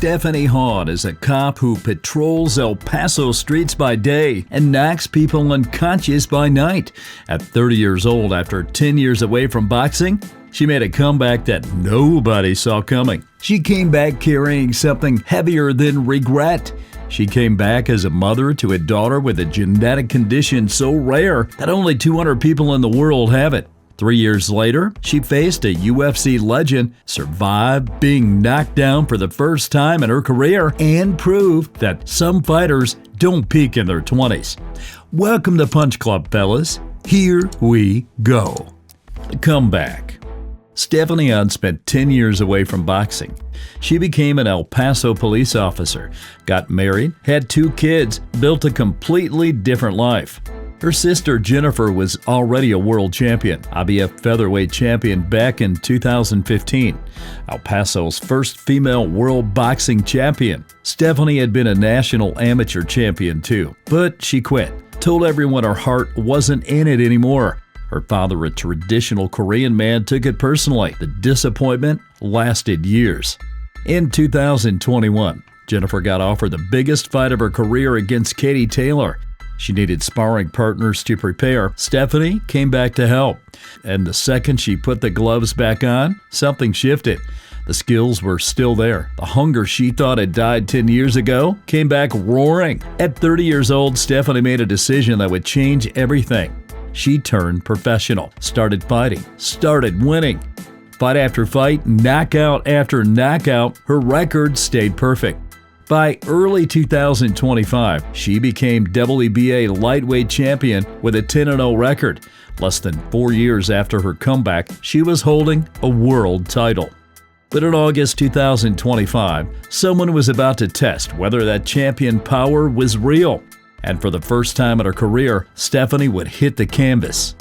Stephanie Hahn is a cop who patrols El Paso streets by day and knocks people unconscious by night. At 30 years old, after 10 years away from boxing, she made a comeback that nobody saw coming. She came back carrying something heavier than regret. She came back as a mother to a daughter with a genetic condition so rare that only 200 people in the world have it. 3 years later, she faced a UFC legend, survived being knocked down for the first time in her career, and proved that some fighters don't peak in their 20s. Welcome to Punch Club, fellas. Here we go. The comeback. Stephanie Hahn spent 10 years away from boxing. She became an El Paso police officer, got married, had 2 kids, built a completely different life. Her sister Jennifer was already a world champion, IBF featherweight champion back in 2015, El Paso's first female world boxing champion. Stephanie had been a national amateur champion too, but she quit, told everyone her heart wasn't in it anymore. Her father, a traditional Korean man, took it personally. The disappointment lasted years. In 2021, Jennifer got offered the biggest fight of her career against Katie Taylor. She needed sparring partners to prepare. Stephanie came back to help. And the second she put the gloves back on, something shifted. The skills were still there. The hunger she thought had died 10 years ago came back roaring. At 30 years old, Stephanie made a decision that would change everything. She turned professional, started fighting, started winning. Fight after fight, knockout after knockout, her record stayed perfect. By early 2025, she became WBA lightweight champion with a 10-0 record. Less than 4 years after her comeback, she was holding a world title. But in August 2025, someone was about to test whether that champion power was real. And for the first time in her career, Stephanie would hit the canvas.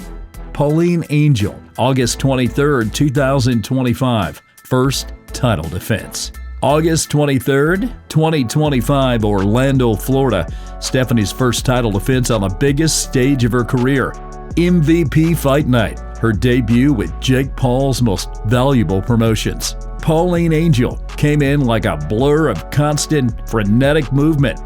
Pauline Angel, August 23, 2025, first title defense. August 23rd, 2025, Orlando, Florida. Stephanie's first title defense on the biggest stage of her career. MVP Fight Night, her debut with Jake Paul's most valuable promotions. Pauline Angel came in like a blur of constant, frenetic movement.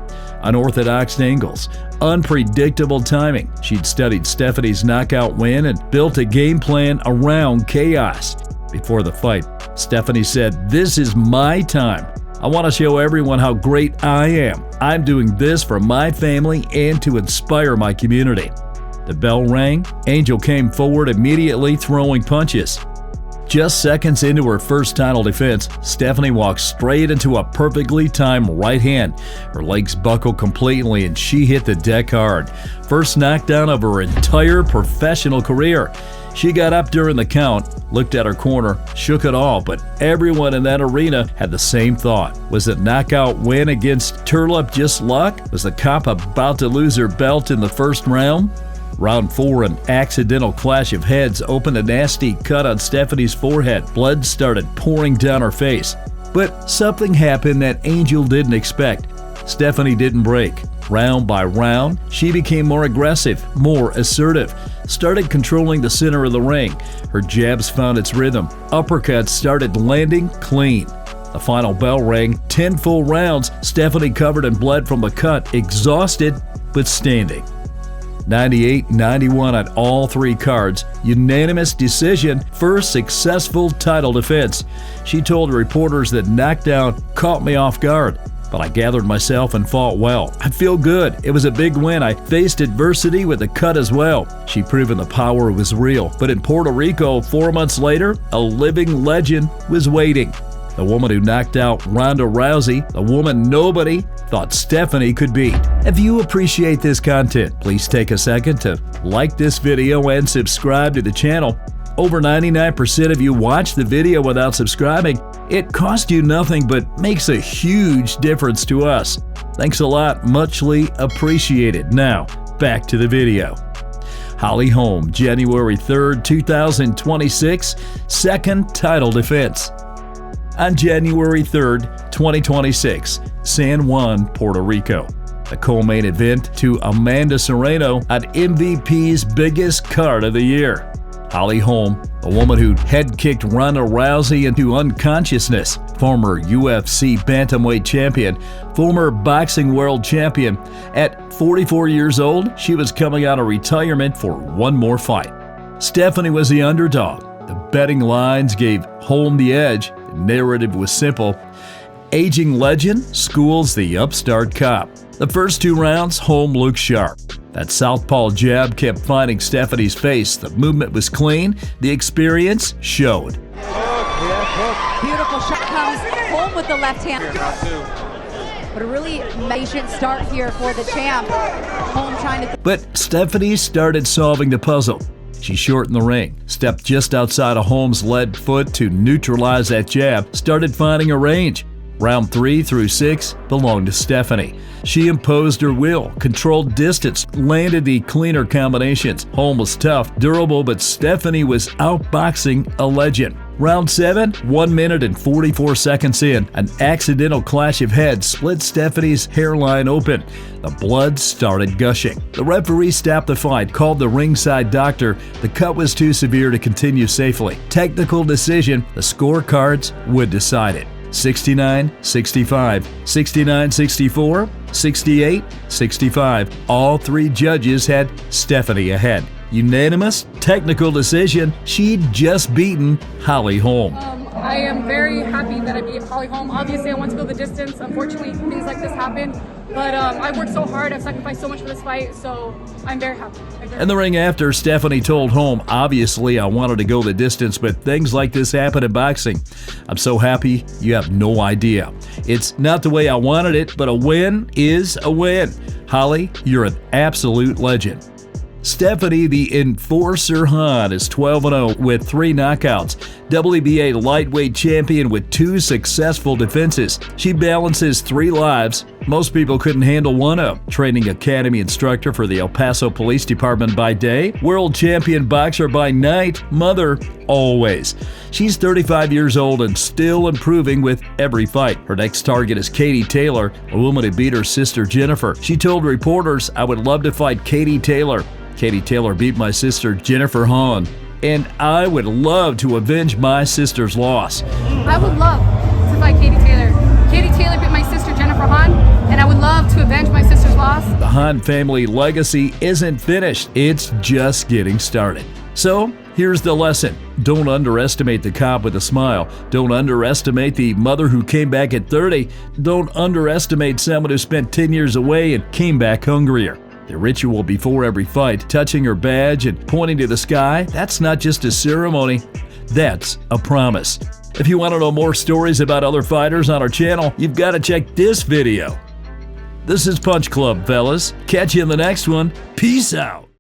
Unorthodox angles, unpredictable timing. She'd studied Stephanie's knockout win and built a game plan around chaos. Before the fight, Stephanie said, "This is my time. I want to show everyone how great I am. I'm doing this for my family and to inspire my community." The bell rang. Angel came forward immediately, throwing punches. Just seconds into her first title defense, Stephanie walked straight into a perfectly timed right hand. Her legs buckled completely and she hit the deck hard. First knockdown of her entire professional career. She got up during the count, looked at her corner, shook it all, but everyone in that arena had the same thought. Was the knockout win against Turlip just luck? Was the cop about to lose her belt in the first round? Round 4, an accidental clash of heads opened a nasty cut on Stephanie's forehead. Blood started pouring down her face. But something happened that Angel didn't expect. Stephanie didn't break. Round by round, she became more aggressive, more assertive, started controlling the center of the ring. Her jabs found its rhythm. Uppercuts started landing clean. The final bell rang. 10 full rounds. Stephanie covered in blood from the cut, exhausted but standing. 98-91 on all 3 cards. Unanimous decision. First successful title defense. She told reporters that knockdown caught me off guard, but I gathered myself and fought well. I feel good. It was a big win. I faced adversity with the cut as well. She proven the power was real. But in Puerto Rico, 4 months later, a living legend was waiting. The woman who knocked out Ronda Rousey, the woman nobody thought Stephanie could beat. If you appreciate this content, please take a second to like this video and subscribe to the channel. Over 99% of you watch the video without subscribing. It costs you nothing but makes a huge difference to us. Thanks a lot, muchly appreciated. Now, back to the video. Holly Holm, January 3rd, 2026, second title defense. On January 3rd, 2026, San Juan, Puerto Rico. The co-main event to Amanda Serrano on MVP's biggest card of the year. Holly Holm, the woman who head-kicked Ronda Rousey into unconsciousness, former UFC bantamweight champion, former boxing world champion. At 44 years old, she was coming out of retirement for one more fight. Stephanie was the underdog. The betting lines gave Holm the edge. The narrative was simple. Aging legend schools the upstart cop. The first 2 rounds, Holm looked sharp. That southpaw jab kept finding Stephanie's face. The movement was clean. The experience showed. Beautiful shot comes Holm with the left hand. But a really patient start here for the champ. Holm trying to... But Stephanie started solving the puzzle. She shortened the ring, stepped just outside of Holm's lead foot to neutralize that jab, started finding a range. Round 3 through 6 belonged to Stephanie. She imposed her will, controlled distance, landed the cleaner combinations. Holm was tough, durable, but Stephanie was outboxing a legend. Round 7, 1 minute and 44 seconds in, an accidental clash of heads split Stephanie's hairline open. The blood started gushing. The referee stopped the fight, called the ringside doctor. The cut was too severe to continue safely. Technical decision, the scorecards would decide it. 69-65, 69-64, 68-65. All 3 judges had Stephanie ahead. Unanimous technical decision. She'd just beaten Holly Holm. I am very happy that I beat Holly Holm. Obviously, I want to go the distance. Unfortunately, things like this happen. But I worked so hard. I've sacrificed so much for this fight, so I'm very happy. In the ring after, Stephanie told Holm, obviously I wanted to go the distance, but things like this happen in boxing. I'm so happy you have no idea. It's not the way I wanted it, but a win is a win. Holly, you're an absolute legend. Stephanie, the Enforcer Hahn, is 12-0 with 3 knockouts. WBA lightweight champion with 2 successful defenses. She balances 3 lives. Most people couldn't handle one of. Training academy instructor for the El Paso Police Department by day, world champion boxer by night, mother always. She's 35 years old and still improving with every fight. Her next target is Katie Taylor, a woman who beat her sister Jennifer. She told reporters, "I would love to fight Katie Taylor. Katie Taylor beat my sister Jennifer Hahn, and I would love to avenge my sister's loss." I would love to fight Katie Taylor. Katie Taylor beat my sister Jennifer Hahn, and I would love to avenge my sister's loss. The Hahn family legacy isn't finished. It's just getting started. So, here's the lesson. Don't underestimate the cop with a smile. Don't underestimate the mother who came back at 30. Don't underestimate someone who spent 10 years away and came back hungrier. The ritual before every fight, touching her badge and pointing to the sky, that's not just a ceremony, that's a promise. If you want to know more stories about other fighters on our channel, you've got to check this video. This is Punch Club, fellas. Catch you in the next one. Peace out.